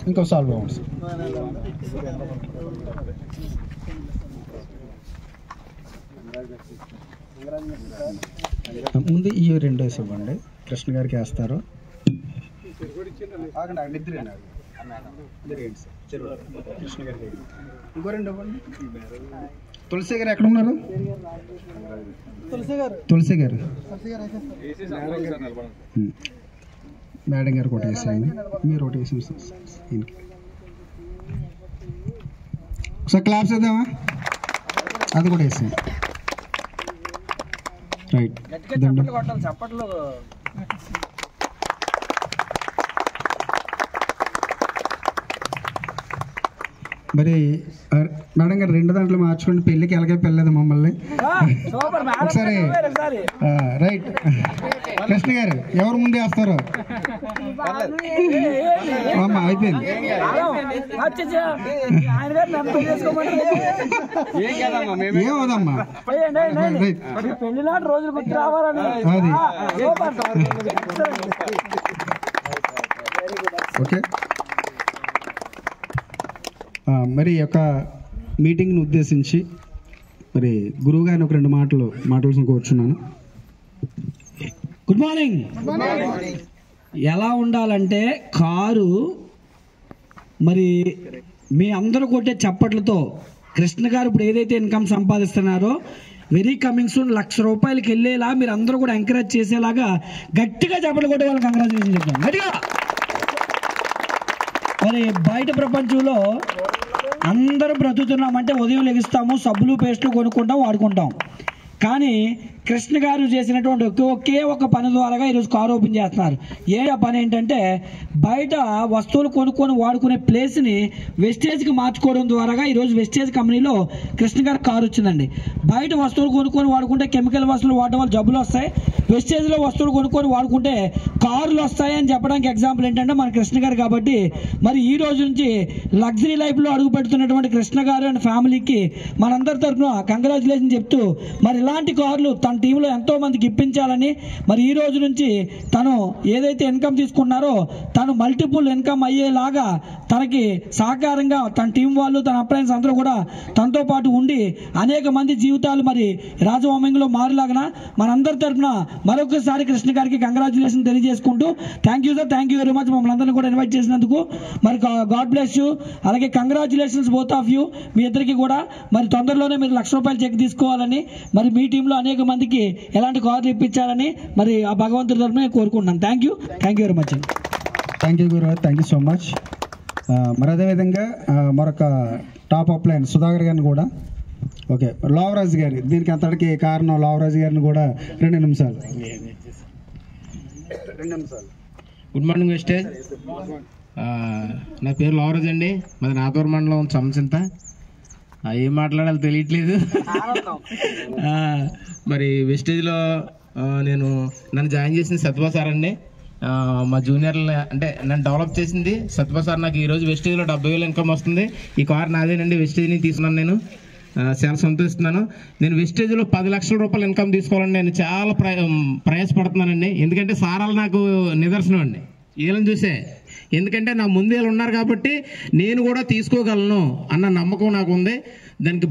ఇంకో సాల్వ్ అవ్వండి సార్. ముందు ఈ 2 వేసి ఇవ్వండి. కృష్ణ గారికి వేస్తారు. కృష్ణ గారికి ఇంకో 2 ఇవ్వండి. తులసి గారు ఎక్కడ ఉన్నారు? తులసి గారు మేడం గారు ఒకటి వేసేయండి. మీరు ఒకటి వేసి ఒకసారి క్లాప్స్ వేద్దామా? అది కూడా వేసేయండి. రైట్. మరి మేడం గారు 2 దాంట్లో మార్చుకోండి. పెళ్ళికి ఎలాగే పెళ్ళలేదు మమ్మల్ని ఒకసారి. రైట్. కృష్ణ గారు ఎవరు ముందే వేస్తారు? అమ్మ అయిపోయింది. ఏమవుదమ్మా అది. ఓకే. మరి యొక్క మీటింగ్ని ఉద్దేశించి మరి గురువు గారిని ఒక 2 మాటలు కోరుచున్నాను. Good morning. ఎలా ఉండాలంటే కారు మరి మీ అందరూ కొట్టే చప్పట్లతో కృష్ణ గారు ఇప్పుడు ఏదైతే ఇన్కమ్ సంపాదిస్తున్నారో వెరీ కమింగ్ సూన్ 1,00,000 రూపాయలకి వెళ్ళేలా మీరు అందరూ కూడా ఎంకరేజ్ చేసేలాగా గట్టిగా చప్పట్లు కొట్టే వాళ్ళకి కంగ్రాచులేషన్ చెప్తాను గట్టిగా. మరి బయట ప్రపంచంలో అందరూ బ్రతుకుతున్నామంటే ఉదయం లెగిస్తాము, సబ్బులు పేస్టులు కొనుక్కుంటాం, వాడుకుంటాం. కానీ కృష్ణ గారు చేసినటువంటి ఒకే ఒక పని ద్వారా ఈరోజు కారు ఓపెన్ చేస్తున్నారు. ఆ పని ఏంటంటే బయట వస్తువులు కొనుక్కొని వాడుకునే ప్లేస్ని వెస్టేజ్కి మార్చుకోవడం ద్వారా ఈరోజు వెస్టేజ్ కంపెనీలో కృష్ణ గారు కారు వచ్చిందండి. బయట వస్తువులు కొనుక్కొని వాడుకుంటే కెమికల్ వస్తువులు వాడడం వల్ల జబ్బులు వస్తాయి. వెస్టేజ్లో వస్తువులు కొనుక్కొని వాడుకుంటే కార్లు వస్తాయి అని చెప్పడానికి ఎగ్జాంపుల్ ఏంటంటే మన కృష్ణ గారు. కాబట్టి మరి ఈ రోజు నుంచి లగ్జరీ లైఫ్లో అడుగు పెడుతున్నటువంటి కృష్ణ గారు అండ్ ఫ్యామిలీకి మనందరి తరఫున కంగ్రాచులేషన్ చెప్తూ మరి ఇలాంటి కార్లు తన టీంలో ఎంతో మందికి ఇప్పించాలని మరి ఈ రోజు నుంచి తను ఏదైతే ఇన్కమ్ తీసుకున్నారో తను మల్టిపుల్ ఇన్కమ్ అయ్యేలాగా తనకి సహకారంగా తన టీం వాళ్ళు తన అప్లయన్స్ అందరూ కూడా తనతో పాటు ఉండి అనేక మంది జీవితాలు మరి రాజవంశంలో మారులాగన మనందరి తరఫున మరొకసారి కృష్ణ గారికి కంగ్రాచులేషన్ తెలియజేసుకుంటూ thank you sir, thank you very much మమ్మల్ని అందరినీ కూడా ఇన్వైట్ చేసినందుకు. మరి గాడ్ బ్లెస్ యూ. అలాగే కంగ్రాచులేషన్స్ బోత్ ఆఫ్ యూ. మీ ఇద్దరికి కూడా మరి తొందరలోనే మీరు 1,00,000 రూపాయలు చెక్ తీసుకోవాలని మరి మీ టీంలో అనేక మందికి ఎలాంటి కార్లు ఇప్పించాలని మరి ఆ భగవంతుడి తరఫున కోరుకుంటున్నాను. థ్యాంక్ యూ వెరీ మచ్ అండి. Thank you Guru, thank you so much. మరి అదేవిధంగా మరొక టాప్ అప్లైన్ సుధాకర్ గారిని కూడా ఓకే లావరాజు గారి దీనికి అంతటికి కారణం లావరాజు గారిని కూడా 2 నిమిషాలు. గుడ్ మార్నింగ్ వెస్టేజ్. నా పేరు లావరాజు అండి. మాది నాతూరు మండలం చమచింత. ఏం మాట్లాడాలో తెలియట్లేదు. మరి వెస్టేజ్లో నన్ను జాయిన్ చేసింది సత్యభా సార్ అండి. మా జూనియర్లు అంటే నన్ను డెవలప్ చేసింది సత్యభా సార్. నాకు ఈరోజు వెస్టేజ్లో 70,000 ఇన్కమ్ వస్తుంది. ఈ కార్ నాదేనండి. వెస్టేజ్ని తీసుకున్నాను. నేను చాలా సంతోషిస్తున్నాను. నేను వెస్టేజ్లో 10,00,000 రూపాయలు ఇన్కమ్ తీసుకోవాలని నేను చాలా ప్రయాసపడుతున్నానండి. ఎందుకంటే సారాలు నాకు నిదర్శనం అండి వీళ్ళని చూసే. ఎందుకంటే నా ముందు వీళ్ళు ఉన్నారు కాబట్టి నేను కూడా తీసుకోగలను అన్న నమ్మకం నాకు ఉంది. దానికి